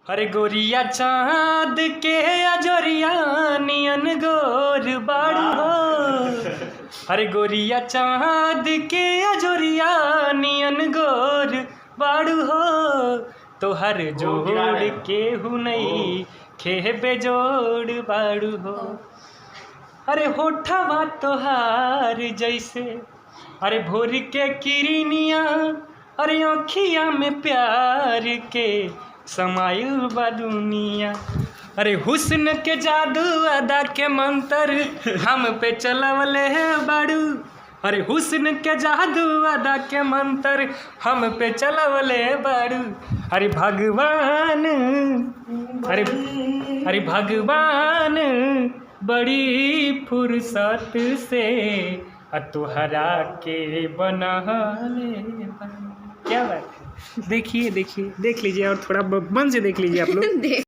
अरे गोरिया चाँद के अजोरिया नियन गोर बाड़ू हो। अरे गोरिया चाँद के अजोरिया नियन गोर बाड़ू हो। तोहर जोड़ केहू नहीं खे बेजोड़ बाड़ू हो। अरे होठवा तोहार जैसे अरे भोर के किरनिया, अरे आँखिया में प्यार के समायल बा दुनिया। अरे हुस्न के जादू अदा के मंत्र हम पे चलवले है बाड़ू। अरे हुस्न के जादू अदा के मंत्र हम पे चलवले बाड़ू। अरे भगवान अरे भगवान बड़ी फुर्सत से तुहरा के बनहले। क्या बात है, देखिए देख लीजिए और थोड़ा मन से देख लीजिए आप लोग।